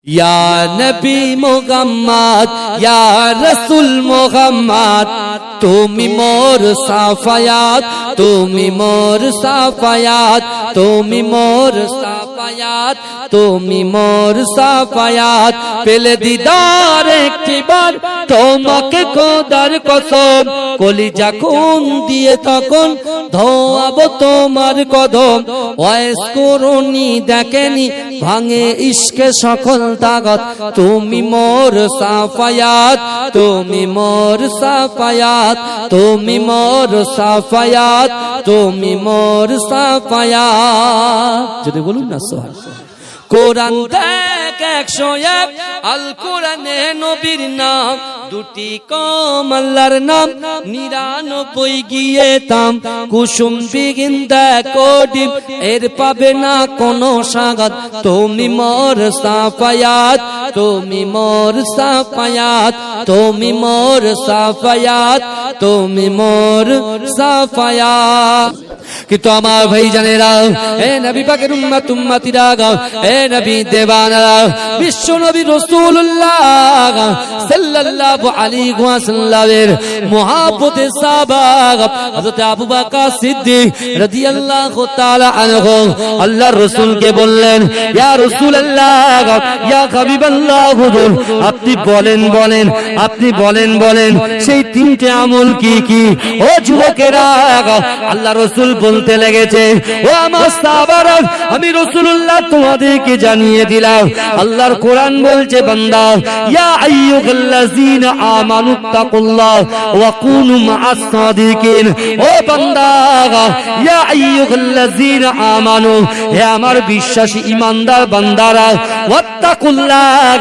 या नबी मोहम्मद या रसूल मोहम्मद तुमी मोर साफायात तुमी मोर साफायात तुमी मोर साफायात तुमी मोर साफायात पेले दीदार একটি বার তোমাকে খোদার কসম কলিজা খুন দিয়ে তখন ধোয়াবো তোমার কদম ওয়াইস করুনি দেখেনি ভাঙে ইশকে সকল তাগত তুমি মোর সাফায়াত তুমি মোর সাফায়াত তুমি মোর সাফায়াত তুমি মোর সাফায়াত যদি বলুন না সুবহানাল্লাহ কোরআন দেখ 101 আল কোরআনে নবীর নাম দুটি কম আল্লাহর নাম 99 গিয়ে তাম কুসুম বিগিন দেখো ডিম এর পাবে না কোনো সাগাত তুমি মোর সাফায়াত তুমি মোর সাফায়াত তুমি মোর সাফায়াত তুমি মোর সাফায়াত কিন্তু আমার ভাই জানেরা এ নবী পাকের উম্মত উম্মতিরা এ নবী দেওয়ানারা বিশ্ব নবী রাসূলুল্লাহ সাল্লাল্লাহু আলাইহি ওয়াসাল্লামের মুহাব্বতে সাহাবা হযরত আবু বকর সিদ্দিক রাদিয়াল্লাহু তাআলা আনহু আল্লাহর রাসূলকে বললেন ইয়া রাসূলুল্লাহ ইয়া হাবিবাল্লাহ হুজুর আপনি বলেন আপনি বলেন সেই তিনটে আমল কি কি ও যুবকেরা আল্লাহর রাসূল বলতে লেগেছে ও আমার সাহাবারা আমি রাসূলুল্লাহ তোমাদেরকে জানিয়ে দিলাম আল্লাহর কোরআন বলছে বান্দা ইয়া আইয়ুহাল্লাযীনা আমানু তাকুল্লাহ ওয়া কুনু মাআস সাদিকিন ও বান্দা ইয়া আইয়ুহাল্লাযীনা আমানু হে আমার বিশ্বাসী ঈমানদার বান্দারা ওয়াত্তাকুল্লাহ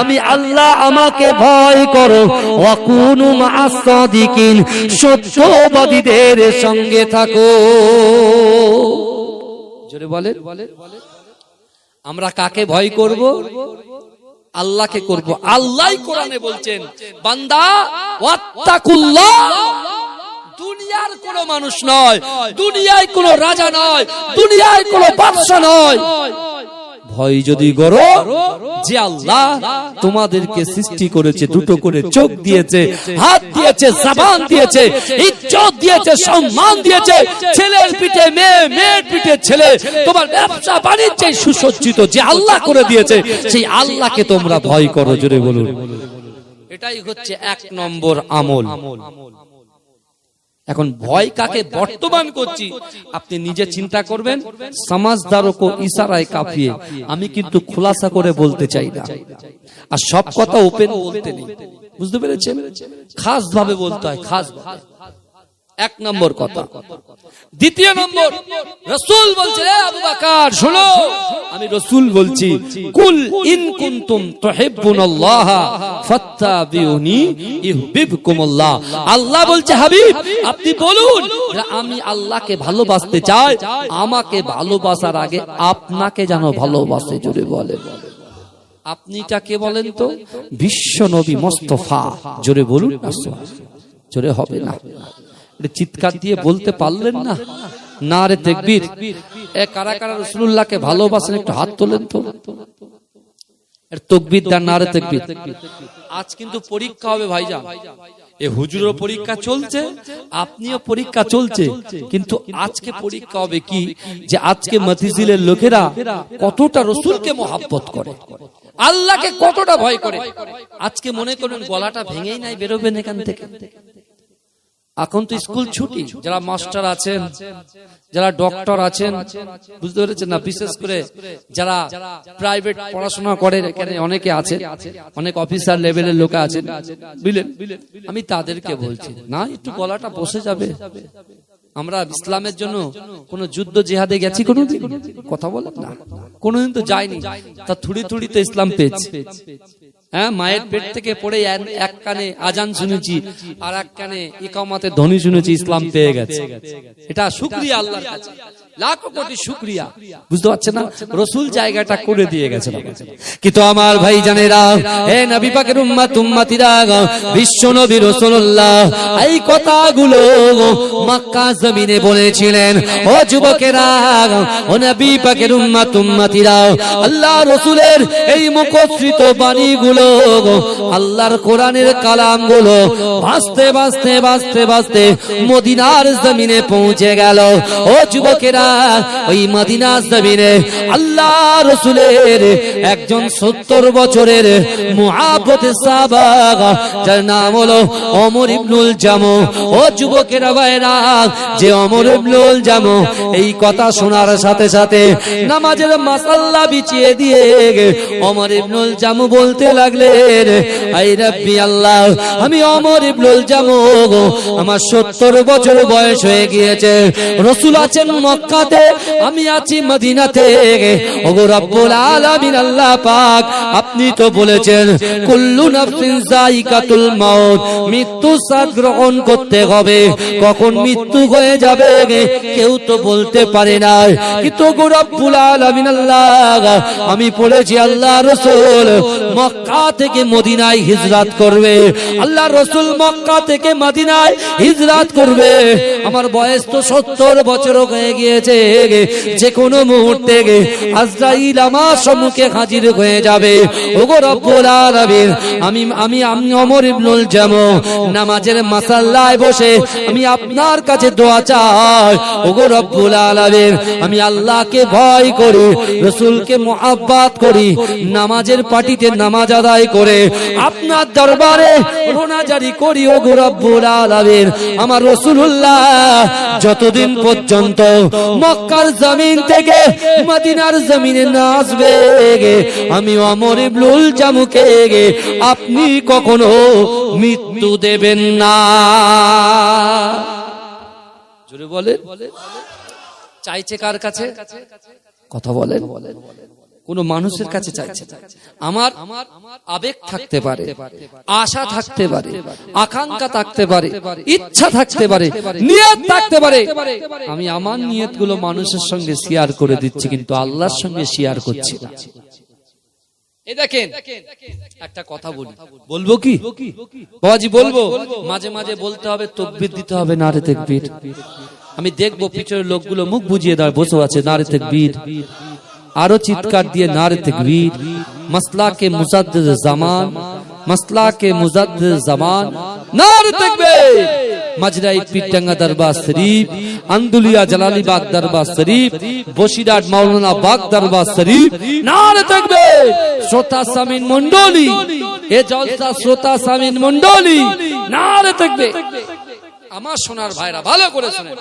আমি আল্লাহ আমাকে ভয় করো ওয়া কুনু মাআস সাদিকিন সত্যবাদীদের সঙ্গে থাকো জোরে বলেন আমরা কাকে ভয় করব আল্লাহকে করব আল্লাহই কোরআনে বলছেন বান্দা ওয়াত্তাকুল্লাহ দুনিয়ার কোনো মানুষ নয় দুনিয়ায় কোনো রাজা নয় দুনিয়ায় কোনো বাদশা নয় ভয় যদি করো যে আল্লাহ তোমাদেরকে সৃষ্টি করেছে দুটো করে চোখ দিয়েছে হাত দিয়েছে জবান দিয়েছে ইজ্জত দিয়েছে সম্মান দিয়েছে ছেলের পিঠে মেয়ে মেয়ের পিঠে ছেলে তোমার ব্যবসা বাণিজ্যে সুসজ্জিত যে আল্লাহ করে দিয়েছে সেই আল্লাহকে তোমরা ভয় করো জোরে বলুন এটাই হচ্ছে 1 নম্বর আমল এখন ভয় কাকে বর্তমান করছি আপনি নিজে চিন্তা করবেন সমাজদারকে ইশারায় কাফিয়ে আমি কিন্তু খোলাসা করে বলতে চাই না আর সব কথা ওপেন বলতে নেই বুঝতে পেরেছেন খাস ভাবে বলতে হয় খাস ভাবে 1 নম্বর কথা দ্বিতীয় নম্বর রাসূল বলছে রে আবু বকর শুনো আমি রাসূল বলছি কুল ইন কুনতুম তুহিব্বুনাল্লাহ ফাত্তাবিউনি ইউহিব্বুকুমুল্লাহ আল্লাহ বলছে হাবিব আপনি বলুন আমি আল্লাহকে ভালোবাসতে চাই আমাকে ভালোবাসার আগে আপনাকে যেন ভালোবাসে জোরে বলেন আপনিটা কে বলেন তো বিশ্ব নবী মুস্তাফা জোরে বলুন জোরে হবে না চিৎকার দিয়ে বলতে পারলেন না নারে তাকবীর এ কারা কারা রাসূলুল্লাহকে ভালোবাসেন একটু হাত তোলেন তো এর তাকবীর দান নারে তাকবীর আজ কিন্তু পরীক্ষা হবে ভাইজান এ হুজুরের পরীক্ষা চলছে আপনিও পরীক্ষা চলছে কিন্তু আজকে পরীক্ষা হবে কি যে আজকে মতিঝিলের লোকেরা কতটা রাসূলকে মহব্বত করে আল্লাহকে কতটা ভয় করে আজকে মনে করেন গলাটা ভেঙেই নাই বেরোবেন এখান থেকে এখন তো স্কুল ছুটি যারা মাস্টার আছেন যারা ডক্টর আছেন বুঝতে পেরেছেন না বিশেষ করে যারা প্রাইভেট পড়াশোনা করে এখানে অনেকে আছে অনেক অফিসার লেভেলের লোক আছেন বুঝলেন আমি তাদেরকে বলছি না একটু গলাটা বসে যাবে আমরা ইসলামের জন্য কোন যুদ্ধ জিহাদে গেছি কোনদিন কথা বলেন না কোনদিন তো যাইনি তা থুড়ি থুড়ি তো ইসলাম পেয়েছি হ্যাঁ, মায়ের পেট থেকে পড়ে এক কানে আজান শুনেছি আর এক কানে ইকামতের ধ্বনি শুনেছি, ইসলাম পেয়ে গেছে। এটা শুকরিয়া আল্লাহর কাছে, লাখো কোটি শুকরিয়া। বুঝতে পারছেন না, রাসূল জায়গাটা করে দিয়ে গেছে। কিন্তু আমার ভাই জানেরা, হে নবী পাকের উম্মত উম্মতিরা, বিশ্ব নবী রাসূলুল্লাহ এই কথাগুলো মক্কা জমিনে বলেছিলেন। ও যুবকেরা, ও নবী পাকের উম্মত উম্মতিরা, আল্লাহ রাসূলের এই মুখশ্রিত বাণীগুলো, আল্লাহর কোরআনের কালামগুলো ভাসতে ভাসতে ভাসতে ভাসতে মদিনার জমিনে পৌঁছে গেল। ও যুবকেরা, ওই মদিনা জমিনে আল্লাহ রাসূলের একজন 70 বছরের মুহাব্বতের সাহাবা, যার নাম হলো ওমর ইবনুল জামু। ও যুবকেরা ভাইরা, যে ওমর ইবনুল জামু এই কথা শোনার সাথে সাথে নামাজের মাসাল্লা বিছিয়ে দিয়ে ওমর ইবনুল জামু বলতে লাগলেন, আই রাব্বি আল্লাহ, আমি ওমর ইবনুল জামু, আমার 70 বছর বয়স হয়ে গিয়েছে। রাসূল আছেন মক্কাতে, আমি আছি মদিনাতে। ওগো রব্বুল আলামিন আল্লাহ পাক, আপনি তো বলেছেন কুল্লু নাফসিন যায়িকাতুল মাউত, মৃত্যু স্বাদ গ্রহণ করতে হবে। কখন মৃত্যু হয়ে যাবে কেউ তো বলতে পারে না। কিন্তু ওগো রব্বুল আলামিন আল্লাহ, আমি বলেছি আল্লাহ রাসূল মক্কা থেকে মদিনায় হিজরত করবে। আল্লাহ রাসূল মক্কা থেকে মদিনায় হিজরত করবে। আমার বয়স তো 70 বছর হয়ে গিয়েছে। যে কোনো মুহূর্তে আজরাইল আমার সম্মুখে হাজির হয়ে যাবে। ওগো রব্বুল আলামিন, আমি ওমর ইবনুল জামু নামাজের মাসাল্লায় বসে আমি আপনার কাছে দোয়া চাই। ওগো রব্বুল আলামিন, আমি আল্লাহকে ভয় করি, রাসূলকে মুহাব্বত করি, নামাজের পাটিতে নামাজ আদায় করে আপনার দরবারে রোনাজারি করি। ওগো রব্বুল আলামিন, আমার রাসূলুল্লাহ যতদিন পর্যন্ত মক্কার জমিন থেকে মদিনার জমিনে না আসবে, আমি ওমর ইবনুল জামুকে আপনি কখনো মৃত্যু দেবেন না। জোরে বলেন, চাইছে কার কাছে? কথা বলেন, কোন মানুষের কাছে চাইছে? আমার আবেগ থাকতে পারে, আশা থাকতে পারে, আকাঙ্ক্ষা থাকতে পারে, ইচ্ছা থাকতে পারে, নিয়ত থাকতে পারে। আমি আমার নিয়তগুলো মানুষের সঙ্গে শেয়ার করে দিচ্ছি, কিন্তু আল্লাহর সঙ্গে শেয়ার করছি না। এই দেখেন, একটা কথা বলি, বলবো কি বাবাজি? বলবো। মাঝে মাঝে বলতে হবে, তাকবীর দিতে হবে, নারে তাকবীর। আমি দেখবো পিছনের লোকগুলো মুখ বুজিয়ে দাঁড় বসে আছে, নারে তাকবীর। আরো চিৎকার দিয়ে নারে তাকবীর। মাসলা কে মুজাদ্দিদ জামান, মাসলা কে মুজাদ্দিদ জামান, নারে তাকবীর। মাজরাই পিটাঙ্গা দরবার শরীফ, আন্দুলিয়া জালালিবাগ দরবার শরীফ, বসিরহাট মাওলানা বাগ দরবার শরীফ, নারে তাকবীর। শ্রোতা সামিন মণ্ডলী, এ জলসা শ্রোতা সামিন মণ্ডলী, নারে তাকবীর। আমার সোনার ভাইরা ভালো করে শুনেন,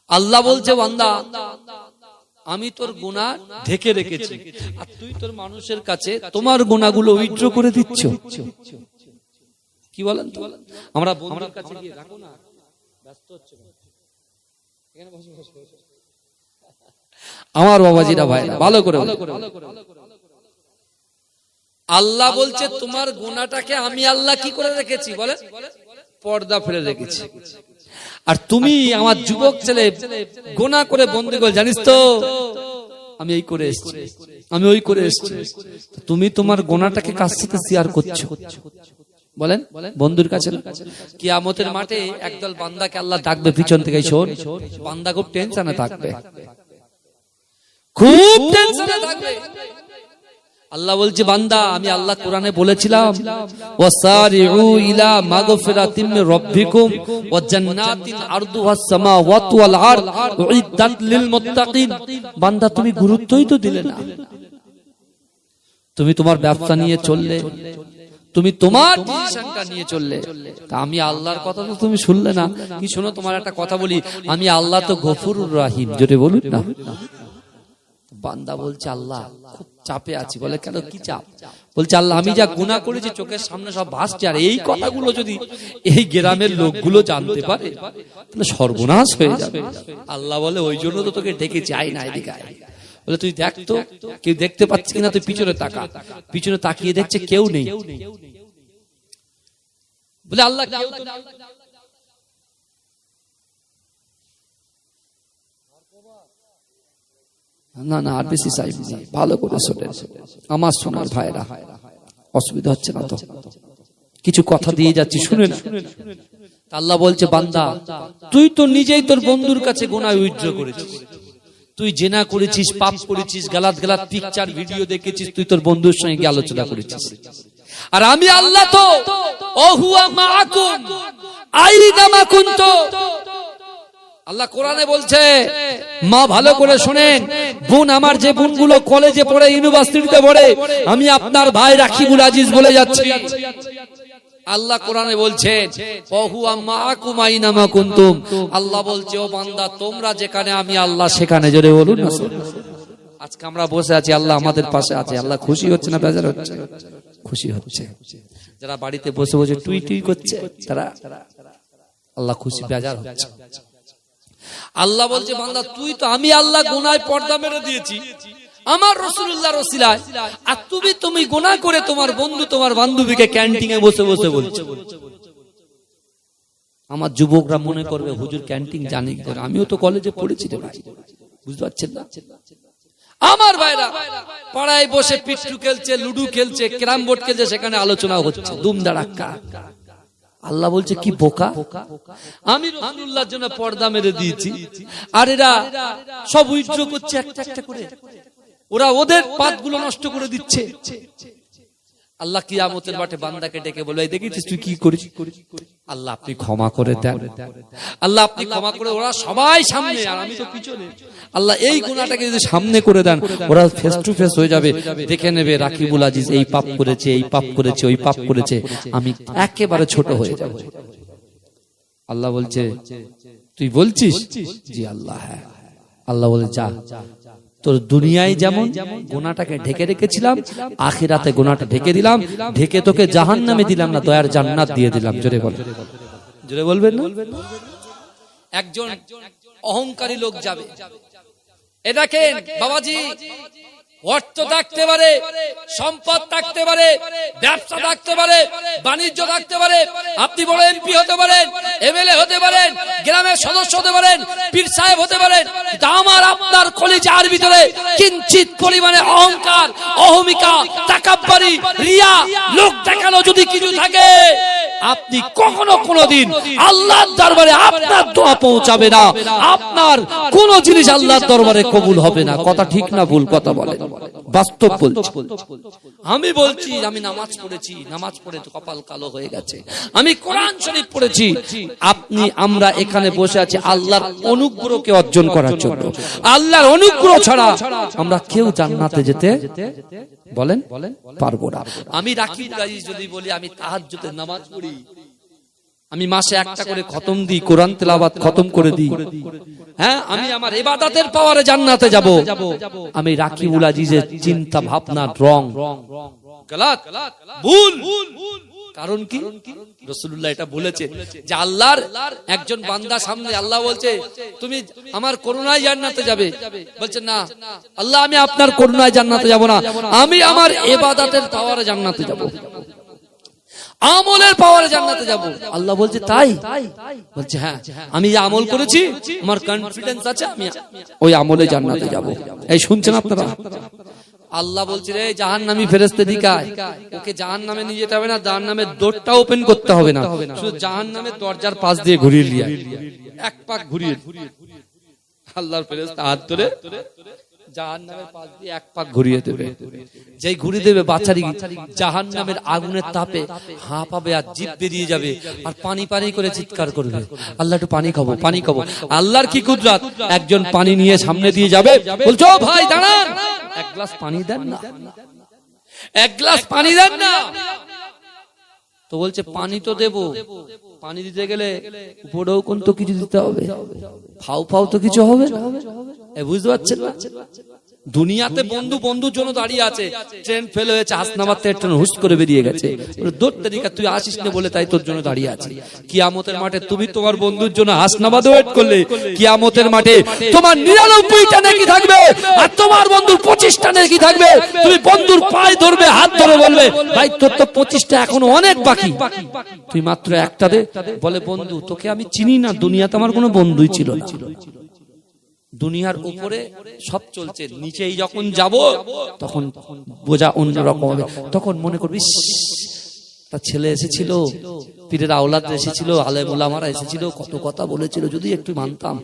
আল্লাহ বলছে, বান্দা আমি তোর গুনাহ ঢেকে রেখেছি, আর তুই তোর মানুষের কাছে তোমার গুনাহগুলো উইথড্র করে দিচ্ছ। কি বলেন তো? আমরা বন্ধুর কাছে গিয়ে রাখো না, ব্যস্ত হচ্ছে এখানে বসে বসে। আমার বাবাজিরা ভাইরা ভালো করে, আল্লাহ বলছে তোমার গুনাহটাকে আমি আল্লাহ কি করে রেখেছি? বলে পর্দা ফেলে রেখেছি। আর তুমি আমার যুবক ছেলে গুনাহ করে বন্দি করে, জানিস তো আমি এই করে এসেছি, আমি ওই করে এসেছি। তুমি তোমার গুনাহটাকে কার সাথে শেয়ার করছো? বলেন, বন্ধুর কাছে। কিয়ামতের মাঠে একদল বান্দাকে আল্লাহ ডাকবে পিছন থেকে, শোন। বান্দা খুব টেনশনে থাকবে, খুব টেনশনে থাকবে। আল্লাহ বলছে, বান্দা আমি আল্লাহ কোরআনে বলেছিলাম, ওয়াসারিউ ইলা মাগফিরাতিম মির রাব্বিকুম ওয়া জান্নাতিন আরদুহাস সামাওয়াতু ওয়াল আরদ উইদ্দাত লিল মুত্তাকিন। বান্দা তুমি গুরুত্বই তো দিলে না। তুমি তোমার ব্যবসা নিয়ে চললে, তুমি তোমার ডিসিশনটা নিয়ে চললে, তা আমি আল্লাহর কথা তো তুমি শুনলে না। কি শোনো, তোমার একটা কথা বলি, আমি আল্লাহ তো গফুরুর রহিম, জোরে বলুন না। বান্দা বলছে, আল্লাহ খুব চাপে আছি। বলে, কেন, কি চাপ? বলছে, আল্লাহ আমি যা গুনাহ করেছি চোখের সামনে সব ভাসছে, আর এই কথাগুলো যদি এই গ্রামের লোকগুলো জানতে পারে তাহলে সর্বনাশ হয়ে যাবে। আল্লাহ বলে, ওই জন্য তো তোকে ডেকেছি, আয় না এদিকে আয়। বলে তুই দেখ তো কেউ দেখতে পাচ্ছি কিনা, তুই পিছনে তাকা। পিছনে তাকিয়ে দেখছে কেউ নেই। বলে আল্লাহ না না আর বেশি চাই ভালো করে শোনেন আমার সোনার ভাইরা, অসুবিধা হচ্ছে না তো? কিছু কথা দিয়ে যাচ্ছি, শুনেন। আল্লাহ বলছে বান্দা তুই তো নিজেই তোর বন্ধুর কাছে গুনাহ উইথড্র করেছিস, তুই জেনা করেছিস, পাপ করেছিস, গালাত গালাত পিকচার ভিডিও দেখেছিস, তুই তোর বন্ধুর সঙ্গে আলোচনা করেছিস। আর আমি আল্লাহ তো ওহুয়া মাআকুম আইনামা কুনতুম। আল্লাহ কোরআনে বলছে, মা ভালো করে শোনেন, বোন আমার যে বোনগুলো কলেজে পড়ে, ইউনিভার্সিটিতে পড়ে, আমি আপনার ভাই রাকিবুল আজিজ বলে যাচ্ছি। আল্লাহ কোরআনে বলছেন ওহুয়া মাআকুম আইনামা কুনতুম। আল্লাহ বলছে ও বান্দা তোমরা যেখানে আমি আল্লাহ সেখানে। জোরে বলুন না। আজকে আমরা বসে আছি, আল্লাহ আমাদের পাশে আছে। আল্লাহ খুশি হচ্ছে না বেজার হচ্ছে? খুশি হচ্ছে। যারা বাড়িতে বসে বসে টুই টুই করছে তারা আল্লাহ খুশি, বেজার হচ্ছে। আল্লাহ বলছে বান্দা তুই তো, আমি আল্লাহ গুনায় পর্দা মেরে দিয়েছি আমার রাসূলুল্লাহর ওসিলায়, আর তুমি গুনাহ করে তোমার বন্ধু তোমার বান্ধবীকে ক্যান্টিনে বসে বসে বলছো। আমার যুবকরা মনে করবে হুজুর ক্যান্টিন জানি কি করে, আমিও তো কলেজে পড়েছি রে ভাই, বুঝতে পারছেন না? আমার ভাইরা পাড়ায় বসে পিট্টু খেলছে, লুডু খেলছে, ক্যারাম বোর্ড খেলছে, সেখানে আলোচনা হচ্ছে দুম দাঁড়াক্কা। আল্লাহ বলছে কি বোকা, আমি রাসূলুল্লাহর জন্য পর্দা মেরে দিয়েছি, আর এরা সব উইথড্র করছে একটা একটা করে, ওরা ওদের পাতগুলো নষ্ট করে দিচ্ছে। আল্লাহ কিয়ামতের মাঠে বান্দাকে ডেকে বলে, এই দেখেছিস তুই কি করিস? আল্লাহ আপনি ক্ষমা করে দেন, আল্লাহ আপনি ক্ষমা করে। ওরা সবাই সামনে আর আমি তো পিছনে। আল্লাহ এই গুনাহটাকে যদি সামনে করে দেন, ওরা ফেস টু ফেস হয়ে যাবে, দেখে নেবে রাকিবুল আজিজ এই পাপ করেছে, এই পাপ করেছে, ওই পাপ করেছে, আমি একেবারে ছোট হয়ে যাব। আল্লাহ বলছে তুই বলছিস? জি আল্লাহ হ্যাঁ। আল্লাহ বলে যা, তোর দুনিয়ায় যেমন গুনাহটাকে ঢেকে রেখেছিলাম, আখিরাতে গুনাহটা ঢেকে দিলাম, ঢেকে তোকে জাহান্নামে দিলাম না, দয়ার জান্নাত দিয়ে দিলাম। জোরে বল, জোরে বলবেন না? একজন অহংকারী লোক যাবে, এ দেখেন বাবাজি, অর্থ থাকতে পারে, সম্পদ থাকতে পারে, ব্যবসা থাকতে পারে, বাণিজ্য থাকতে পারে, আপনি বড় এমপি হতে পারেন, এমএলএ হতে পারেন, গ্রামের সদস্য হতে পারেন, পীর সাহেব হতে পারেন, কিন্তু আমার আপনার কলিজার ভিতরে কিঞ্চিত পরিমাণে অহংকার, অহমিকা, তাকাব্বুরি, রিয়া, লোক দেখানো যদি কিছু থাকে, আপনি কখনো কোনোদিন আল্লাহর দরবারে আপনার দোয়া পৌঁছাবে না, আপনার কোন জিনিস আল্লাহর দরবারে কবুল হবে না। কথা ঠিক না ভুল কথা বলেন? বাস্তব বলছি। আমি বলছি আমি নামাজ পড়েছি, নামাজ পড়ে তো কপাল কালো হয়ে গেছে, আমি কোরআন শরীফ পড়েছি। আপনি আমরা এখানে বসে আছি আল্লাহর অনুগ্রহকে অর্জন করার জন্য। আল্লাহর অনুগ্রহ ছাড়া আমরা কেউ জান্নাতে যেতে বলেন পারবো না। আমি রাকিবুল আজিজ যদি বলি আমি তাহাজ্জুদের নামাজ পড়ি, আমি মাসে একটা করে খতম দিই, কোরআন তেলাওয়াত খতম করে দিই, হ্যাঁ আমি আমার ইবাদতের পাওয়ারে জান্নাতে যাব, আমি রাকিবুল আজিজের চিন্তা ভাবনা রং গলত ভুল। কারণ কি? রাসূলুল্লাহ এটা বলেছে যে আল্লাহর একজন বান্দা সামনে, আল্লাহ বলছে তুমি আমার করুণায় জান্নাতে যাবে, বলছে না আল্লাহ আমি আপনার করুণায় জান্নাতে যাব না, আমি আমার ইবাদতের পাওয়ারে জান্নাতে যাব, আমলের পাওয়ারে জান্নাতে যাব। আল্লাহ বলছে তাই? বলছে হ্যাঁ, আমি যে আমল করেছি আমার কনফিডেন্স আছে, আমি ওই আমলে জান্নাতে যাব। এই শুনছেন আপনারা? আল্লাহ বলছে রে জাহান্নামী ফেরেশতা দিকায়, ওকে জাহান্নামে নিয়ে যেতে হবে না, জাহান্নামের দরজা ওপেন করতে হবে না, শুধু জাহান্নামের দরজার পাশ দিয়ে ঘুরিয়ে নিয়ে এক পাক ঘুরিয়ে, আল্লাহর ফেরেশতা হাত ধরে জাহান্নামের পাশ দিয়ে এক পাক ঘুরিয়ে দেবে। যেই ঘুরিয়ে দেবে বাচ্চারি জাহান্নামের আগুনের তাপে হাঁপাবে আর জিভ বেরিয়ে যাবে আর পানি পানি করে চিৎকার করবে, আল্লাহ একটু পানি খাবো, পানি খাবো। আল্লাহর কি কুদরত, একজন পানি নিয়ে সামনে দিয়ে যাবে, বলছো ভাই দাঁড়ান, এক গ্লাস পানি দেন না, এক গ্লাস পানি দেন না। তো বলছে পানি তো দেবো, পানি দিতে গেলে উপরেও কোন তো কিছু দিতে হবে, ফাও ফাও তো কিছু হবে না, বুঝতে পারছেন না? দুনিয়াতে বন্ধু বন্ধুর জন্য দাঁড়িয়ে আছে, ট্রেন ফেল হয়েছে, হাসনাবাদ থেকে ট্রেন হুস করে বেরিয়ে গেছে, দূর তারিখা তুই আসিস না বলে তাই তোর জন্য দাঁড়িয়ে আছে। কিয়ামতের মাঠে তুমি তোমার বন্ধুর জন্য হাসনাবাদ ওয়েট করলে, কিয়ামতের মাঠে তোমার 99টা নেকি থাকবে আর তোমার বন্ধুর 25টা নেকি থাকবে। তুমি বন্ধুর পায়ে ধরবে, হাত ধরে বলবে ভাই তোর তো 25টা এখনো অনেক বাকি, তুই মাত্র একটা দে। বলে বন্ধু তোকে আমি চিনি না, দুনিয়াতে আমার কোনো বন্ধুই ছিল না। দুনিয়ার উপরে সব চলছে, নিচেই যখন যাব তখন বোঝা অন্যরকম হবে। তখন মনে করবি তার ছেলে এসেছিল, পীরের আওলাদ এসেছিল, আলেম ওলামারা এসেছিল, কত কথা বলেছিল, যদি একটু মানতাম,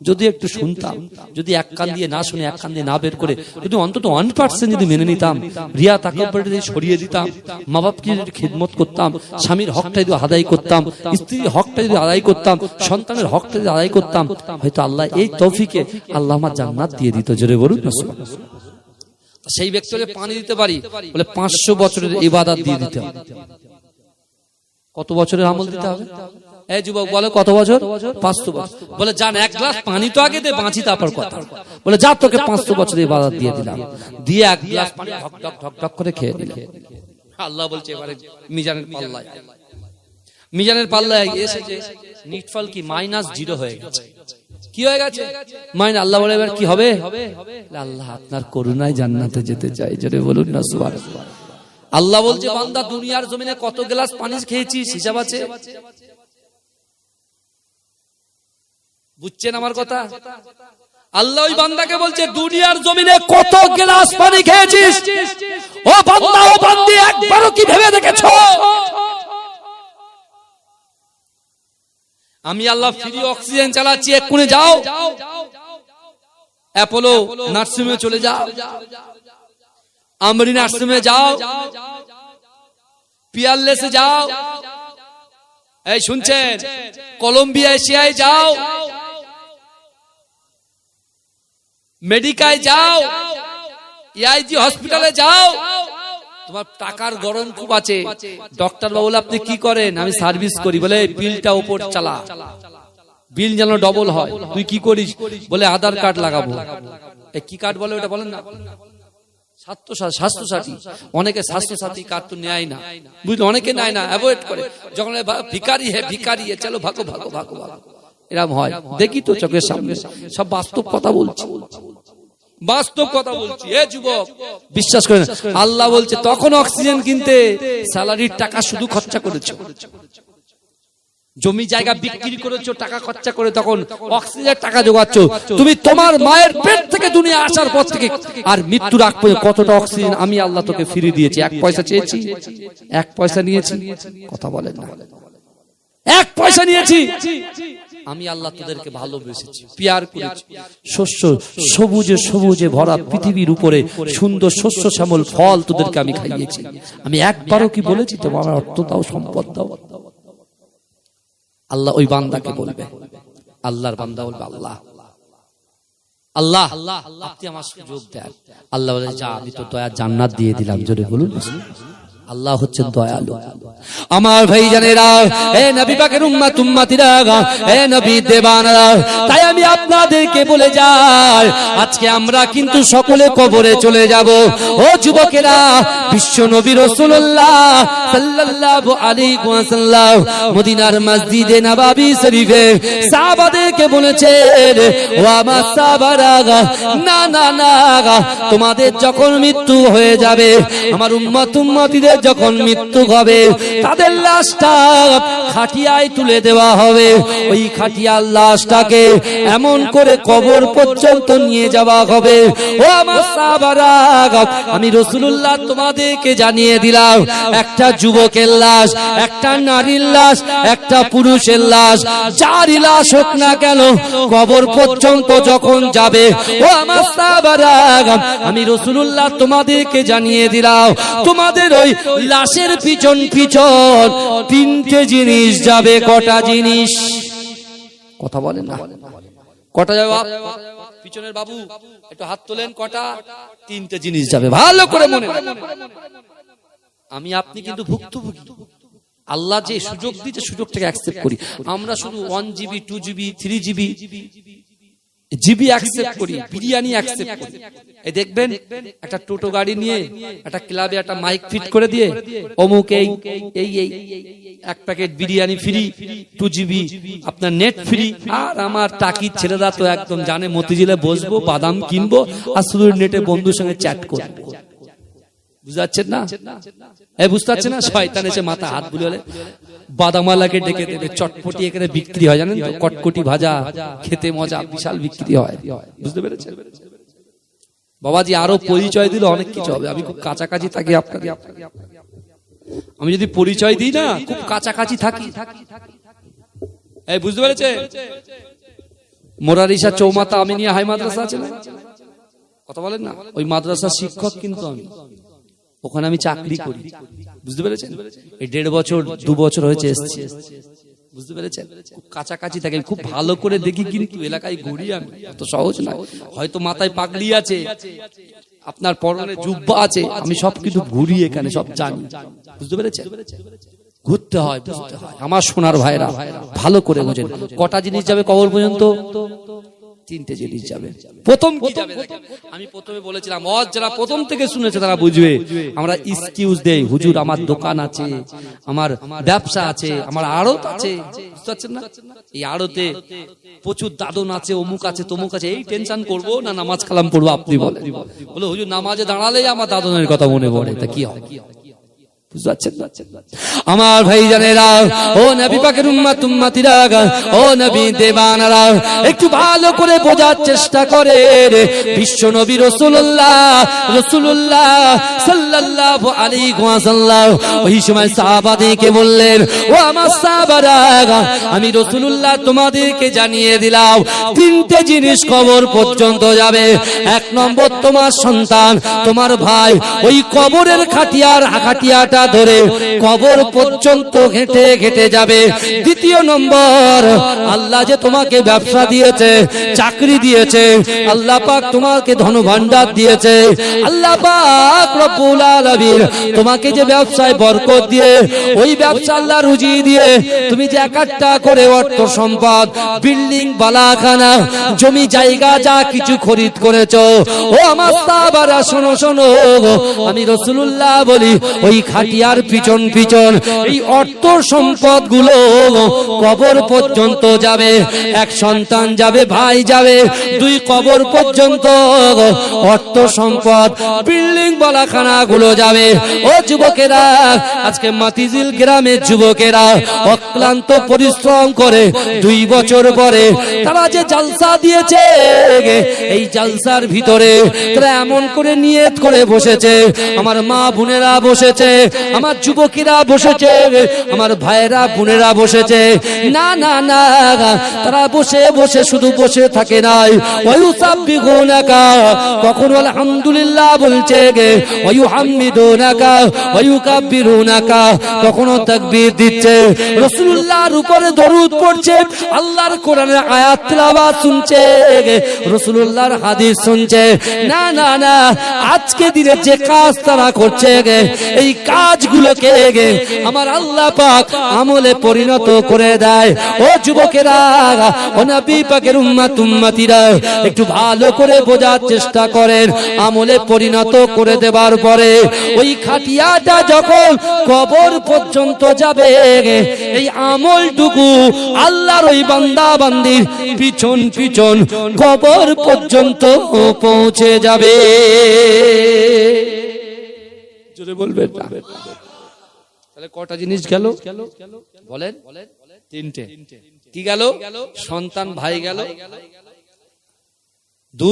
যদি একটু শুনতাম, যদি এক কান দিয়ে না শুনে এক কান দিয়ে না বের করে যদি অন্তত 1% যদি মেনে নিতাম, রিয়া তাকাব্বুর যদি সরিয়ে দিতাম, মা বাপকে যদি খিদমত করতাম, স্বামীর হকটা যদি আদায় করতাম, স্ত্রীর হকটা যদি আদায় করতাম, সন্তানের হকটা যদি আদায় করতাম, হয়তো আল্লাহ এই তৌফিকে আল্লাহ আমার জান্নাত দিয়ে দিত। জোরে বলুন না সুবহানাল্লাহ। সেই ব্যক্তিকে পানি দিতে পারি বলে 500 বছরের ইবাদত দিয়ে দিতে হবে। কত বছরের আমল দিতে হবে? এই যুবক বলে কত বছর? 500 বছর। বলে জান 1 গ্লাস পানি তো আগে দে, বাঁচি তারপর কথা। বলে যা তোকে 500 বছরের ইবাদত দিয়ে দিলাম। দিয়ে 1 গ্লাস পানি ঢক ঢক ঢক ঢক করে খেয়ে দিলাম। আল্লাহ বলছে এবারে মিজানের পাল্লায়, মিজানের পাল্লায় এসেছে নিটফল কি -0 হয়ে গেছে। কি হয়ে গেছে? আল্লাহ বলে এবার কি হবে? আল্লাহ আপনার করুণায় জান্নাতে যেতে চাই। জোরে বলুন না সুবহানাল্লাহ। আল্লাহ বলছে বান্দা দুনিয়ার জমিনে কত গ্লাস পানি খেয়েছিস হিসাব আছে? বুঝছেন আমার কথা? আল্লাহ ওই বান্দাকে বলছে দুনিয়ার জমিনে কত গ্লাস পানি খেয়েছিস? ও বান্দা ও বান্দি একবারও কি ভেবে দেখেছো? আমি আল্লাহ ফ্রি অক্সিজেন চালাচ্ছি, এক্ষুনি যাও অ্যাপোলো নার্সিংহোমে চলে যাও, আমরি নার্সিংহোমে যাও, পিয়ারলেসে যাও, এই শুনছেন, কলম্বিয়া এশিয়ায় যাও, মেডিকায় যাও, এআইজি হসপিটালে যাও, তোমার টাকার গরম খুব আছে। ডক্টর বাবু আপনি কি করেন? আমি সার্ভিস করি। বলে বিলটা উপর চালা, বিল যেন ডবল হয়। তুই কি করিস? বলে আধার কার্ড লাগাবো। কি কার্ড বলে ওটা বলেন না? স্বাস্থ্যসাথী। অনেকে স্বাস্থ্যসাথী কার্ড তো নেয় না, বুঝলি, অনেকে নেয় না, অ্যাভয়েড করে। যখন ভিখারি হে চলো ভাগো ভাগো ভাগো ভাগো, এরকম হয় দেখি তো চোখের সামনে। সব বাস্তব কথা বলছি, বাস্তব কথা বলছি। এ যুবক বিশ্বাস করেন, আল্লাহ বলছে তখন অক্সিজেন কিনতে স্যালারির টাকা শুধু খরচা করেছো, জমি জায়গা বিক্রি করেছো, টাকা খরচা করে তখন অক্সিজেনের টাকা জোগাচ্ছ। তুমি তোমার মায়ের পেট থেকে দুনিয়া আসার পর থেকে আর মৃত্যুর আগ পর্যন্ত কতটা অক্সিজেন আমি আল্লাহ তোকে ফিরিয়ে দিয়েছি? 1 পয়সা চেয়েছি? 1 পয়সা নিয়েছি? কথা বলেন না। 1 পয়সা নিয়েছি? আমি আল্লাহ তোদেরকে ভালোবেসেছি, পিয়ার করেছি। শস্য সবুজে সবুজে ভরা পৃথিবীর উপরে সুন্দর শস্য শ্যামল ফল তোদেরকে আমি খাইয়েছি। আমি একবারও কি বলেছি তোমার অর্থ দাও, সম্পদ দাও? আল্লাহ ওই বান্দাকে বলবে, আল্লাহর বান্দা বলবে আল্লাহ আল্লাহ আপনি আমার সুযোগ দেন। আল্লাহ বলে যা আমি তো দয়া জান্নাত দিয়ে দিলাম। জোরে বলুন, আল্লাহ হচ্ছেন দয়ালু। আমার ভাই জানেরা, এ নবী পাকের উম্মত উম্মতিরা, এ নবী দেবানরা, তাই আমি আপনাদেরকে বলে যাই আজকে আমরা কিন্তু সকলে কবরে চলে যাব। ও যুবকেরা, বিশ্ব নবী রাসূলুল্লাহ সাল্লাল্লাহু আলাইহি ওয়াসাল্লাম মদিনার মসজিদে নববী শরীফে সাহাবাদেরকে বলেছেন, ও আমার সাহাবারা, না না না, তোমাদের যখন মৃত্যু হয়ে যাবে, আমার উম্মত উম্মতিদের যখন মৃত্যু হবে, তাদের লাশটা খাটিয়ায় তুলে দেওয়া হবে। ওই খাটিয়ার লাশটাকে এমন করে কবর পর্যন্ত নিয়ে যাওয়া হবে। ও আমার সাহাবারা, আমি রাসূলুল্লাহ তোমাদেরকে জানিয়ে দিলাম, একটা যুবকের লাশ, একটা নারীর লাশ, একটা পুরুষের লাশ, যারই লাশ হোক না কেন, কবর পর্যন্ত যখন যাবে, ও আমার সাহাবারা, আমি রাসূলুল্লাহ তোমাদেরকে জানিয়ে দিলাম, তোমাদের ওই লাশের পিছন পিছন 3টে জিনিস যাবে। কটা জিনিস? কথা বলেন না, কটা যাবে? পিছনের বাবু একটু হাত তোলেন। কটা? 3টে জিনিস যাবে। ভালো করে মনে রাখবেন, আমি আপনি কিন্তু ভুক্তভোগী। আল্লাহ যে সুযোগ দিতে সুযোগটাকে অ্যাকসেপ্ট করি। আমরা শুধু 1 GB 2 GB 3 GB GB accept করি, বিরিয়ানি অ্যাকসেপ্ট করি। এই দেখবেন একটা টোটো গাড়ি নিয়ে একটা ক্লাবে একটা মাইক ফিট করে দিয়ে অমুক এই এই এই এক প্যাকেট বিরিয়ানি ফ্রি, 2 GB আপনার নেট ফ্রি। আর আমার টাকির ছেলেরা তো একদম জানে মতিঝিলে বসবো, বাদাম কিনবো আর শুধু নেটে বন্ধুর সঙ্গে চ্যাট করবো। বুঝাচ্ছেন না? এই বুঝতে পারছেন না? শয়তান এসে মাথা হাত বুলিয়ে বাদামালাকে ডেকে দেবে, চটপটি এখানে বিক্রি হয় জানেন তো, কটকটি ভাজা খেতে মজা, বিশাল বিক্রি হয়। বুঝতে পেরেছেন বাবাজি? আরো পরিচয় দিলে অনেক কিছু হবে। আমি খুব কাছাকাছি থাকি আপনাকে, আমি যদি পরিচয় দিই না খুব কাছাকাছি থাকি। এই বুঝতে পেরেছে? মোরারিসা চৌমাথা আমিনিয়া হাই মাদ্রাসা আছে না, কথা বলেন না, ওই মাদ্রাসার শিক্ষক কিন্তু আমি, ওখানে আমি চাকরি করি। বুঝতে পেরেছেন? এই 1.5 বছর 2 বছর হয়েছে এসেছি। বুঝতে পেরেছেন? খুব কাছাকাছি থাকে, খুব ভালো করে দেখি, কিন্তু এলাকায় ঘুরি আমি, তো সহজ না। হয়তো মাথায় পাগড়ি আছে, আপনার পরনে জুব্বা আছে, আমি সব কিছু ঘুরি এখানে, সব জানি। বুঝতে পেরেছেন? ঘুরতে হয়, বুঝতে হয়। আমার সোনার ভাইরা ভালো করে বুঝেন, কটা জিনিস যাবে কবর পর্যন্ত? 3টে জিনিস যাবে। প্রথম কি যাবে? আমি প্রথমে বলেছিলাম, যারা প্রথম থেকে শুনেছে তারা বুঝবে। আমরা এক্সকিউজ দেই, হুজুর আমার দোকান আছে, আমার ব্যবসা আছে, আমার আড়ত আছে। বুঝতে পারছেন না? এই আড়তে প্রচুর দাদন আছে, অমুক আছে, তমুক আছে, এই টেনশন করবো না নামাজ কালাম পড়বো? আপনি বলেন, বলে হুজুর নামাজে দাঁড়ালেই আমার দাদনের কথা মনে পড়ে, তা কি হয়? আমার ভাই জানেরা, ও নবী পাকের উম্মত উম্মতিরা, ও নবী দেবানারা, একটু ভালো করে বোঝার চেষ্টা করে। বিশ্ব নবী রাসূলুল্লাহ সাল্লাল্লাহু আলাইহি ওয়াসাল্লাম ওই সময় সাহাবাদেরকে বললেন, ও আমার সাহাবারা, আমি রাসূলুল্লাহ তোমাদেরকে জানিয়ে দিলাম 3টে জিনিস কবর পর্যন্ত যাবে। 1 নম্বর তোমার সন্তান, তোমার ভাই ওই কবরের খাটিয়াটা ধরে কবর পর্যন্ত হেঁটে হেঁটে যাবে। 2 নম্বর, আল্লাহ যে তোমাকে ব্যবসা দিয়েছে, চাকরি দিয়েছে, আল্লাহ পাক তোমাকে ধন ভান্ডার দিয়েছে, আল্লাহ পাক রব্বুল আলামিন তোমাকে যে ব্যবসায় বরকত দিয়ে, ওই ব্যবসা আল্লাহ রুজি দিয়ে তুমি যে একাট্টা করে অর্থ সম্পদ, বিল্ডিং, বালাখানা, জমি জায়গা যা কিছু খরিদ করেছো, ও আমার সাহাবারা শোনো শোনো, আমি রাসূলুল্লাহ বলি ওই খাটিয়ার পিছন পিছন এই অর্থ সম্পদ গুলো কবর পর্যন্ত যাবে। 1 সন্তান যাবে, ভাই যাবে, 2 কবর পর্যন্ত অর্থ সম্পদ, বিল্ডিং, বালাখানা গুলো যাবে। ও যুবকেরা, আজকে মাতিঝিল গ্রামের যুবকেরা অক্লান্ত পরিশ্রম করে 2 বছর পরে তারা যে জালসা দিয়েছে, এই জালসার ভিতরে তারা এমন করে নিয়ত করে বসেছে, আমার মা বোনেরা বসেছে, আমার যুবকেরা বসেছে, আমার ভাইয়েরা বোনেরা বসেছে, না না না, তারা বসে বসে শুধু বসে থাকে নাই, ওয়ায়ুসাব্বিহুনাকা, কখনো আলহামদুলিল্লাহ বলছে, ওয়ায়ুহাম্মিদুনাকা ওয়ায়ুকাব্বিরুনাকা, কখনো তাকবীর দিচ্ছে, রাসূলুল্লাহর উপরে দরুদ পড়ছে, আল্লাহর কোরআনের আয়াত তিলাওয়াত শুনছে, রাসূলুল্লাহর হাদিস শুনছে। না না না, আজকে দিনে যে কাজ তারা করছে, এই কাজগুলোকে আমার আল্লাহ পাক আমলে পরিণত করে দেয়। ও যুবকেরা, ও নবী পাকের উম্মত উম্মতিরা, একটু ভালো করে বোঝার চেষ্টা করেন। আমলে পরিণত করে দেবার পরে ওই খাটিয়াটা যখন কবর পর্যন্ত যাবে, এই আমলটুকু আল্লাহর ওই বান্দা বান্দির পিছন পিছন কবর পর্যন্ত পৌঁছে যাবে। জোরে বলবেন না? তাহলে কটা জিনিস গেল বলেন? 3টে। কি গেল? সন্তান, ভাই গেল, 2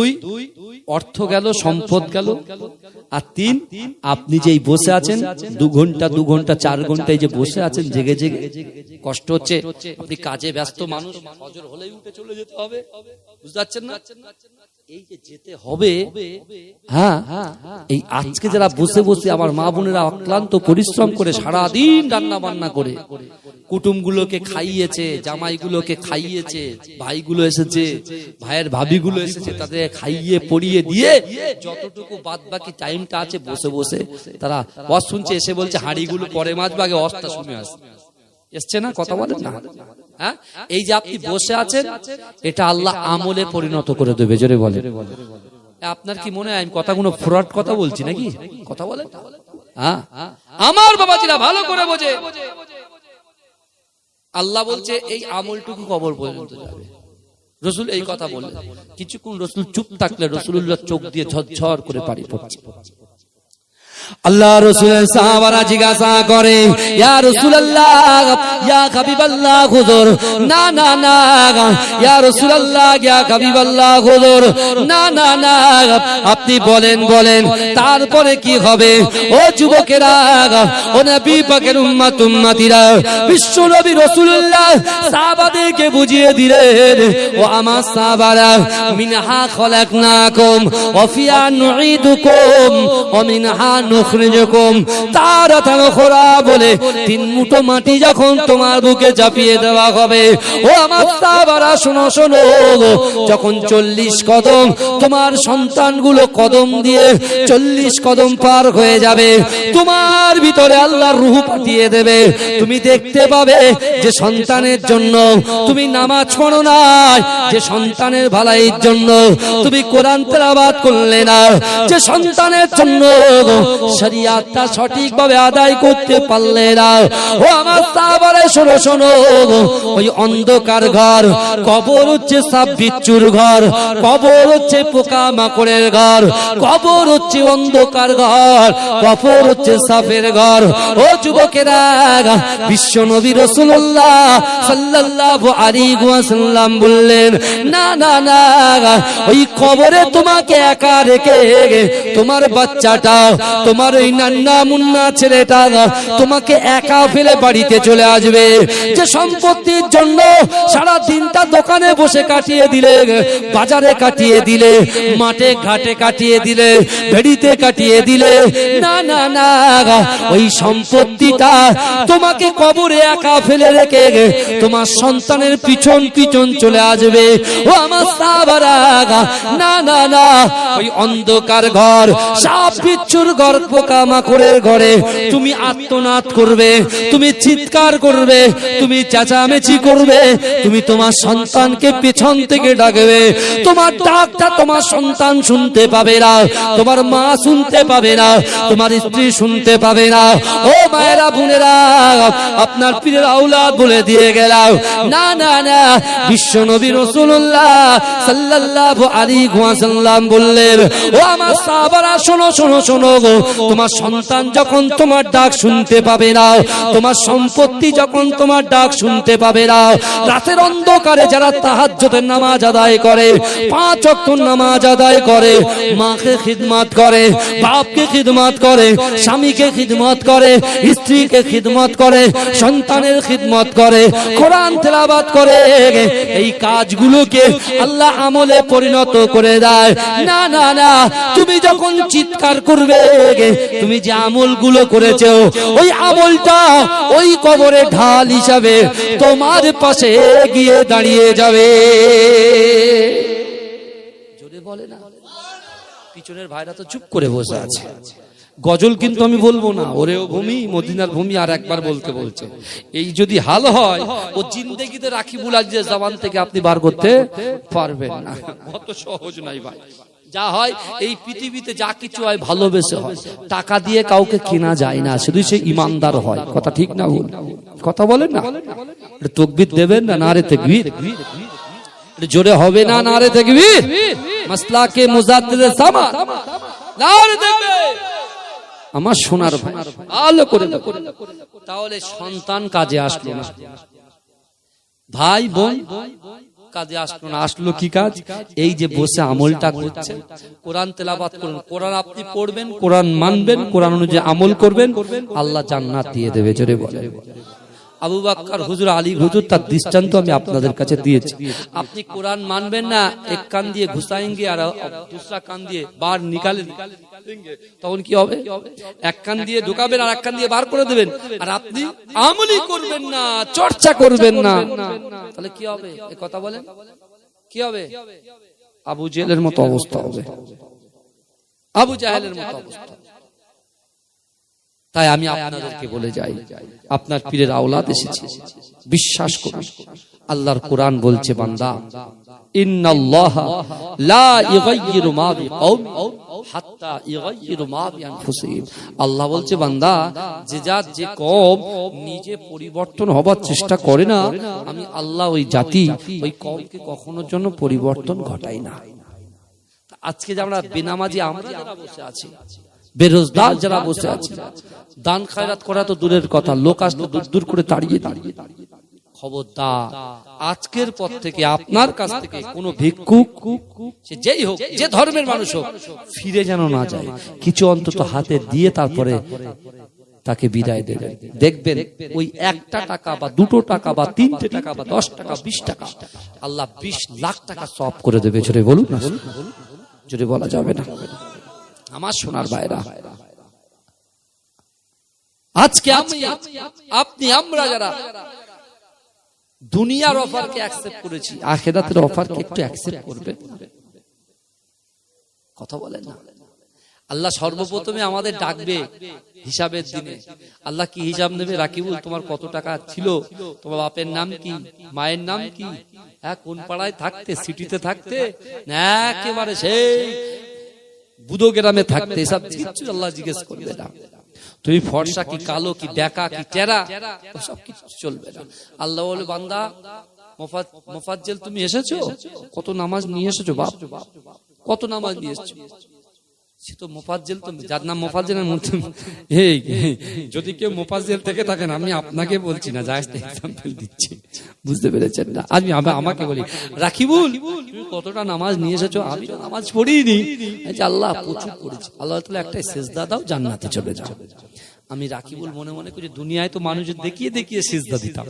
অর্থ গেল, সম্পদ গেল, আর 3 আপনি যেই বসে আছেন 2 ঘন্টা 2 ঘন্টা 4 ঘন্টায় যে বসে আছেন জেগে জেগে, কষ্ট হচ্ছে, আপনি কাজে ব্যস্ত মানুষ, ফজর হলেই উঠে চলে যেতে হবে। বুঝতে পারছেন না? এই যে যেতে হবে, হ্যাঁ, এই আজকে যারা বসে বসে আমার মা বোনেরা অক্লান্ত পরিশ্রম করে সারাদিন রান্না বান্না করে কুটুমগুলোকে খাইয়েছে, জামাইগুলোকে খাইয়েছে, ভাইগুলো এসেছে, ভাইয়ের ভাবিগুলো এসেছে, তাদের খাইয়ে পরিয়ে দিয়ে যতটুকু বাদ বাকি টাইমটা আছে বসে বসে তারা ওয়াজ শুনছে, এসে বলছে হাঁড়িগুলো পরে মাজবে, আগে ওয়াজটা শুনে আসছে। এসছে না? কথা বলেন না? হ্যাঁ, এই যে আপনি বসে আছেন, এটা আল্লাহ আমলে পরিণত করে দেবে। জোরে বলে। আপনার কি মনে হয় আমি কথাগুলো ফ্রড কথা বলছি নাকি? কথা বলেন। হ্যাঁ, আমার বাবাজিরা ভালো করে বোঝে। আল্লাহ বলছে এই আমলটুকু কবর পর্যন্ত যাবে। রসুল এই কথা বললেন। কিছুক্ষণ রসুল চুপ থাকলে রসুলুল্লাহ চোখ দিয়ে ঝরঝর করে পানি পড়ছে। আল্লাহ রাসূলের সাহাবারা জিজ্ঞাসা করে, ইয়া রাসূলুল্লাহ, ইয়া হাবিবাল্লাহ হুজুর, না না না, ইয়া রাসূলুল্লাহ, ইয়া হাবিবাল্লাহ হুজুর, না না না, আপনি বলেন বলেন তারপরে কি হবে? ও যুবকেরা, ও নবী পাকের উম্মত উম্মতিরা, বিশ্ব নবী রাসূলুল্লাহ সাহাবাদেরকে বুঝিয়ে দিলেন, ও আমার সাহাবারা, মিনহা খলাকনাকুম ওয়া ফিহা নুঈদুকুম ওয়া মিনহা নুখরিজুকুম তারাতান উখরা বলে 3 মুঠো মাটি যখন তোমার বুকে চাপিয়ে দেওয়া হবে, ও আমার সাহাবারা শোনো শোনো, যখন 40 কদম তোমার সন্তানগুলো কদম দিয়ে 40 কদম পার হয়ে যাবে, তোমার ভিতরে আল্লাহর রূহ পাঠিয়ে দেবে। তুমি দেখতে পাবে যে সন্তানের জন্য তুমি নামাজ পড়ো না, যে সন্তানের ভালাইয়ের জন্য তুমি কোরআন তেলাওয়াত করলে না, যে সন্তানের জন্য শরিয়াতটা সঠিকভাবে আদায় করতে পারলে না, ও আমার সাহাবারা শোনো শোনো, ওই অন্ধকার ঘর কবর হচ্ছে সাপ বিচ্ছুর ঘর, কবর হচ্ছে পোকা মাকড়ের ঘর, কবর হচ্ছে অন্ধকার ঘর, কবর হচ্ছে সাপের ঘর। ও যুবকেরা, বিশ্ব নবী রাসূলুল্লাহ সাল্লাল্লাহু আলাইহি ওয়াসাল্লাম বললেন, না না না, ওই কবরে তোমাকে একা রেখে তোমার বাচ্চাটা, তোমার ওই নান্না মুন্না ছেলেটা তোমাকে একা ফেলে বাড়িতে চলে আসবে। যে সম্পত্তির জন্য সারা দিনটা দোকানে বসে কাটিয়ে দিলে, বাজারে কাটিয়ে দিলে, মাঠে ঘাটে কাটিয়ে দিলে, ভেড়িতে কাটিয়ে দিলে, না না না, ওই সম্পত্তিটা তোমাকে কবরে একা ফেলে রেখে তোমার সন্তানের পিছন পিছন চলে আসবে। ও আমার সাহাবারা, না না না, ওই অন্ধকার ঘর, সাপ বিচ্ছুর ঘর, পোকা মাকড়ের ঘরে তুমি আর্তনাদ করবে, তুমি চিৎকার করবে, তুমি চেঁচামেচি করবে, তুমি তোমার সন্তানকে পেছন থেকে ডাকবে, তোমার ডাকটা তোমার সন্তান শুনতে পাবে না, তোমার মা শুনতে পাবে না, তোমার স্ত্রী শুনতে পাবে না। ও মায়েরা বোনেরা, আপনার পীরের আওলাদ বলে দিয়ে গেলাম, না না না, বিশ্ব নবী রাসূলুল্লাহ সাল্লাল্লাহু আলাইহি ওয়াসাল্লাম বললেন, ও আমার সাহাবারা শোনো শোনো শোনো, তোমার সন্তান যখন তোমার ডাক শুনতে পাবে না, তোমার সম্পত্তি যখন তোমার ডাক শুনতে পাবে না, রাতের অন্ধকারে যারা তাহাজ্জুদের নামাজ আদায় করে, 5 ওয়াক্ত নামাজ আদায় করে, মাকে খিদমত করে, বাপকে খিদমত করে, স্বামীকে খিদমত করে, স্ত্রীকে খিদমত করে, সন্তানের খিদমত করে, কোরআন তেলাওয়াত করে, এই কাজগুলোকে আল্লাহ আমলে পরিণত করে দেয়। না না না, তুমি যখন চিৎকার করবে, তুমি যে আমলগুলো করেছো, ওই আমলটা ওই কবরে ঢাল হিসাবে তোমার পাশে গিয়ে দাঁড়িয়ে যাবে। জোরে বলে না, পিছনের ভাইরা তো চুপ করে বসে আছে। গজল কিন্তু আমি বলবো না, ওরেও ভূমি মদিনার ভূমি আর একবার বলতে বলছে। এই যদি হাল হয়, ও জিন্দেগিতে রাখিবুল আজিজের জবান থেকে আপনি বার করতে পারবেন না। কত সহজ নাই ভাই। যা হয় এই পৃথিবীতে, যা কিছু হয় ভালোবেসে হয়, টাকা দিয়ে কাউকে কেনা যায় না, শুধু সে ইমানদার হয়। কথা ঠিক না ভুল? কথা বলেন না। তাকবীর দেবেন না, নারে তাকবীর জোরে হবে না, নারে তাকবীর। মাসলাকে মুজাদ্দিদে সামাদ, নারে তাকবীর। আমার সোনার ভাই, ভালো করে তাহলে সন্তান কাজে আসলো না, ভাই বোন কাজে আসলো না, আসলো কি কাজ? এই যে বসে আমলটা করছে, কোরআন তেলাওয়াত করুন, কোরআন আপনি পড়বেন, কোরআন মানবেন, কোরআন অনুযায়ী আমল করবেন, আল্লাহ জান্নাত দিয়ে দেবে। জোরে বলেন। আবু বকর হুজুর, আলী হুজুর, তার দৃষ্টান্ত আমি আপনাদের কাছে দিয়েছি। আপনি কোরআন মানবেন না, এক কান দিয়ে ঘুষাएंगे আর दूसरा কান দিয়ে বার নিকালে, তখন কি হবে? এক কান দিয়ে ঢোকাবেন আর এক কান দিয়ে বার করে দেবেন, আর আপনি আমলই করবেন না, চর্চা করবেন না, তাহলে কি হবে? এই কথা বলেন, কি হবে? আবু জেহেলের মতো অবস্থা হবে, আবু জাহেলের মতো অবস্থা। তাই আমি আপনাদেরকে বলে যাই, আপনার পীরের আওলাদ এসেছে, বিশ্বাস করুন আল্লাহর কোরআন বলছে বান্দা ইন্নাল্লাহা লা ইউগাইয়িরু মা বিকওমিন হাত্তা ইউগাইয়িরু মা বিআনফুসিহিম। আল্লাহ বলছে বান্দা যে জাত যে কওম নিজে পরিবর্তন হবার চেষ্টা করে না, আমি আল্লাহ ওই জাতি ওই কওমকে কখনোর জন্য পরিবর্তন ঘটাই না। আজকে যে আমরা বেনামাজি আমরা যারা বসে আছি, বেরোজগার যারা বসে আছে, দান খায়রাত করা তো দূরের কথা, লোক আসলে দূর দূর করে তাড়িয়ে দাঁড়িয়ে খবরদার আজকের পর থেকে আপনার কাছ থেকে কোনো ভিক্ষুক সে যেই হোক, যে ধর্মের মানুষ হোক, ফিরে যেন না যায়, কিছু অন্তত হাতে দিয়ে তারপরে তাকে বিদায় দেবেন। দেখবেন ওই 1টা টাকা বা 2টো টাকা বা 3টে টাকা বা 10 টাকা 20 টাকা আল্লাহ 20 লাখ টাকা সওয়াব করে দেবে। জোরে বলুন না, জোরে বলা যাবে না। আমার সোনার ভাইরা, আজকে আপনি আমরা যারা দুনিয়ার অফারকে অ্যাকসেপ্ট করেছি, আখিরাতের অফারকে একটু অ্যাকসেপ্ট করবেন। কথা বলেন না। আল্লাহ সর্বপ্রথমে আমাদের ডাকবে হিসাবের দিনে। আল্লাহ কি হিসাব নেবে? রাকিবুল তোমার কত টাকা ছিল, তোমার বাপের নাম কি, মায়ের নাম কি, কোন পাড়ায় থাকতে, সিটিতে থাকতে না একেবারে সেই বুদো গ্রামে থাকতে, এসব কিছু আল্লাহ জিজ্ঞেস করবে না। তুমি ফর্সা কি কালো কি বেকা কি টেরা, সব কিছু চলবে না। আল্লাহ বলে বান্দা মোফাজ্জেল তুমি এসেছো, কত নামাজ নিয়ে এসেছো বাপ, কত নামাজ নিয়ে এসেছো। সে তো মোফাজ্জেল, তো যার নাম মোফাজ্জেল, যদি কেউ মোফাজ্জেল থেকে থাকেন, আমি আপনাকে বলছি না, জাস্ট এক্সাম্পল দিচ্ছি, বুঝতে পেরেছেন না? আমি আমাকে বলি রাকিবুল তুমি কতটা নামাজ নিয়ে এসেছো, আমি তো নামাজ পড়িনি। আল্লাহ প্রচুর পড়েছি, আল্লাহ তাআলা একটা সিজদা দাও জান্নাতে চলে যাও। আমি রাকিবুল মনে মনে করি দুনিয়ায় তো মানুষের দেখিয়ে দেখিয়ে সিজদা দিতাম,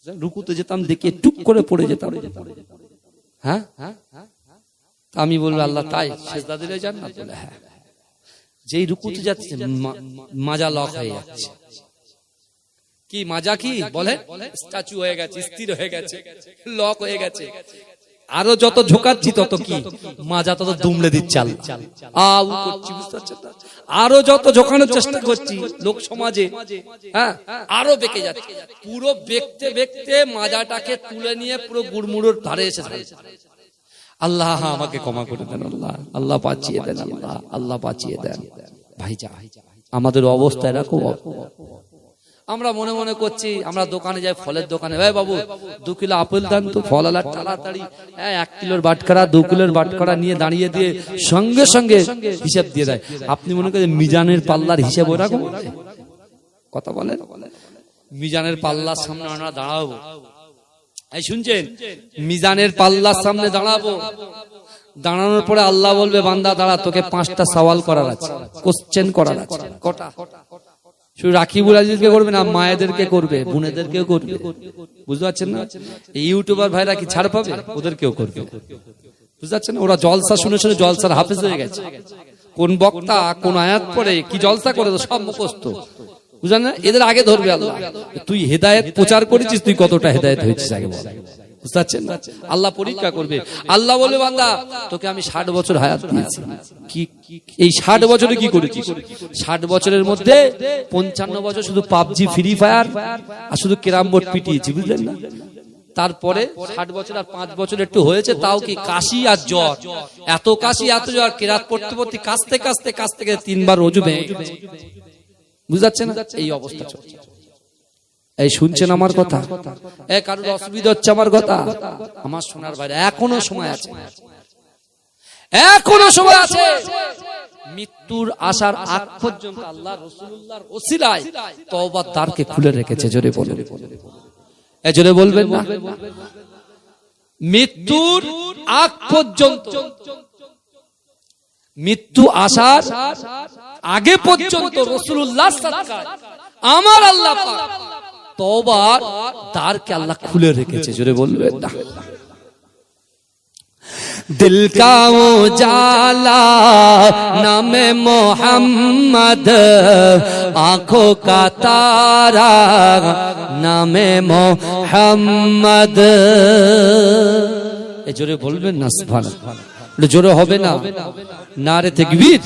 রুকুতে যেতাম দেখিয়ে টুক করে পড়ে যেতাম। হ্যাঁ হ্যাঁ, আমি বলবো আল্লাহ তাই সিজদা দিলে জান্নাত? বলে হ্যাঁ। যেই রুকুতে যাচ্ছে মাজা লক হয়ে যাচ্ছে। কি মাজা? কি বলে? স্ট্যাচু হয়ে গেছে, স্থির হয়ে গেছে, লক হয়ে গেছে। আরো যত ঝোকাচ্ছি তত কি মাজা তত দুমড়ে দিচ্ছে, করছি, বুঝতে পারছেন না? আরো যত ঝোকানোর চেষ্টা করছি লোক সমাজে, হ্যাঁ আরো বেঁকে যাচ্ছে। পুরো বেঁকতে বেঁকতে মাজাটাকে তুলে নিয়ে পুরো গুড়মুড়োর ধারে এসে ধরেছে। আল্লাহ আমাকে ক্ষমা করে দেন, আল্লাহ আল্লাহ বাঁচিয়ে দেন, আল্লাহ আল্লাহ বাঁচিয়ে দেন। ভাইজা আমাদের অবস্থা এরকম। আমরা মনে মনে করছি, আমরা দোকানে যাই, ফলের দোকানে, ভাই বাবু 2 কিলো আপেল দেন তো, ফল আলা তাড়াতাড়ি 1 কিলোর বাটখারা 2 কিলোর বাটখারা নিয়ে দাঁড়িয়ে দিয়ে সঙ্গে সঙ্গে হিসাব দিয়ে দেয়। আপনি মনে করেন মিজানের পাল্লার হিসাব ওরকম? কথা বলেন, মিজানের পাল্লার সামনে আমরা দাঁড়াবো, এই শুনছেন, মিজানের পাল্লার সামনে দাঁড়াবো, দাঁড়ানোর পরে আল্লাহ বলবে বান্দা দাঁড়া, তোকে 5টা সওয়াল করার আছে, কোশ্চেন করার আছে। কটা? শুধু রাকিবুল আজিজকে করবে না, মায়েদেরকে করবে, বোনেদেরকেও করবে, বুঝতে পারছেন না? এই ইউটিউবার ভাইরা কি ছাড় পাবে? ওদেরকেও করবে, বুঝতে পারছেন? ওরা জলসা শুনে শুনে জলসার হাফেজ হয়ে গেছে। কোন বক্তা কোন আয়াত পড়ে কি জলসা করে সব মুখস্থ, বুঝলেন না? এদের আগে ধরবে আল্লাহ, তুই হেদায়েত প্রচার করেছিস, তুই কতটা হেদায়েত হয়েছিস আগে বল, বুঝতে পারছেন না? আল্লাহ পরীক্ষা করবে। আল্লাহ বলবে বান্দা তোকে আমি 60 বছর হায়াত দিয়েছি, কি এই 60 বছরে কি করেছিস? 60 বছরের মধ্যে 55 বছর শুধু পাবজি ফ্রি ফায়ার আর শুধু ক্যারাম বোর্ড পিটিয়েছি, বুঝলেন না? তারপরে 60 বছর আর 5 বছর একটু হয়েছে, তাও কি কাশি আর জ্বর, এত কাশি এত জ্বর, কেরাত পড়তে পড়তে কাশতে কাশতে কাশতে 3বার ওযু ভেঙে গেছে, বুঝাচ্ছে না? এই অবস্থা চলছে। এই শুনছেন আমার কথা? কারোর অসুবিধা হচ্ছে আমার কথা? আমার সোনার ভাইরা এখনো সময় আছে, এখনো সময় আছে। মৃত্যুর আসার আগ পর্যন্ত আল্লাহ রাসূলুল্লাহর ওসিলায় তওবার দ্বারকে খুলে রেখেছে। জোরে বলুন, জোরে বলবেন না? মৃত্যুর আগ পর্যন্ত, মৃত্যু আসার আগে পর্যন্ত রাসূলুল্লাহ সাল্লাল্লাহু আলাইহি ওয়াসাল্লাম আমার আল্লাহ পাক তওবার দ্বারকে আল্লাহ খুলে রেখেছে। জোরে বলবেন না? दिल का उजाला नामे मोहम्मद, आंखों का तारा नामे मोहम्मद। জোরে বলবেন না? সুবহানাল্লাহ। জোরে হবে না? নারে তাকবীর।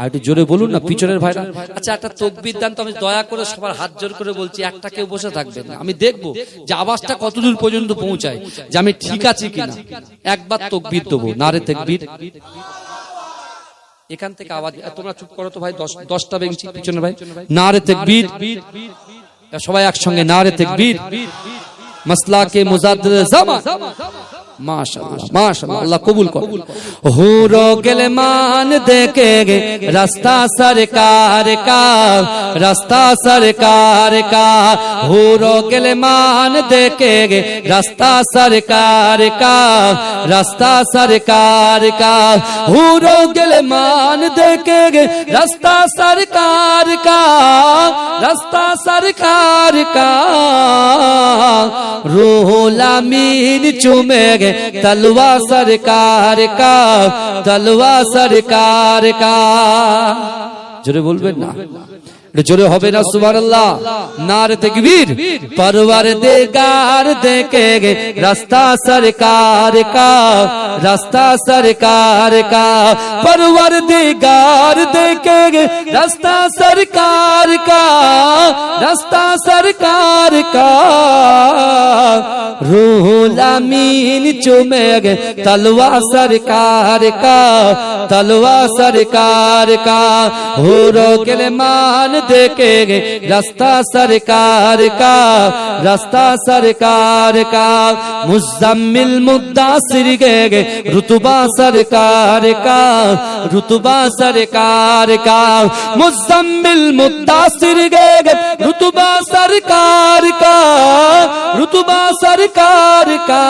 আর একটু জোরে বলুন না পিছনের ভাইরা। আচ্ছা একটা তাকবীর দেন তো, আমি দয়া করে সবার হাত জোর করে বলছি, একটা কেউ বসে থাকবেন না, আমি দেখবো যে আওয়াজটা কতদূর পর্যন্ত পৌঁছায়, যে আমি ঠিক আছি কিনা। একবার তাকবীর দেবো, নারে তাকবীর। এখান থেকে আওয়াজ, তোমরা চুপ করো তো ভাই, 10টা বেঞ্চি পিছনে ভাই, নারে তাকবীর। সবাই একসঙ্গে নারে তাকবীর। মাসলাকে মুজাদ্দিদ জামান, माशाअल्लाह माशाअल्लाह, अल्लाह कबूल कर। हूरो गिलमान देखे रास्ता सरकार का, रास्ता सरकार का। हूरो गिलमान देखे रास्ता सरकार का, रास्ता सरकार का। हूरो गिलमान देखे रास्ता सरकार का, रास्ता सरकार का। रूहुल अमीन चूमे तलवा सरकार का, तलवा सरकार का। जोरे बोलबेन ना, जोरे होबे ना सुबहानाल्लाह, नारे तकबीर। परवरदिगार देखे रास्ता सरकार का, रास्ता सरकार का। परवरदिगार देखे रास्ता सरकार का, रास्ता सरकार का। रूहुल अमीन चूमे तलवा सरकार का, तलवा सरकार का। हूरो गिलमान देखे रास्ता सरकार का, रास्ता सरकार का। मुज़म्मिल मुद्दासिर गे रुतबा सरकार का, रुतबा सरकार का। मुज़म्मिल मुद्दासिर गे रुतबा सरकार का, रुतबा सरकार का।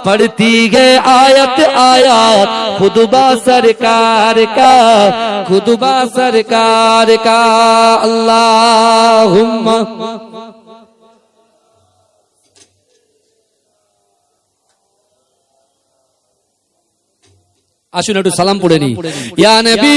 पढ़ती है आयत आयत खुतबा सरकार का, खुतबा सरकार का। अल्लाहुम्मा আসুন একটু সালাম পড়ে নি। ইয়া নবী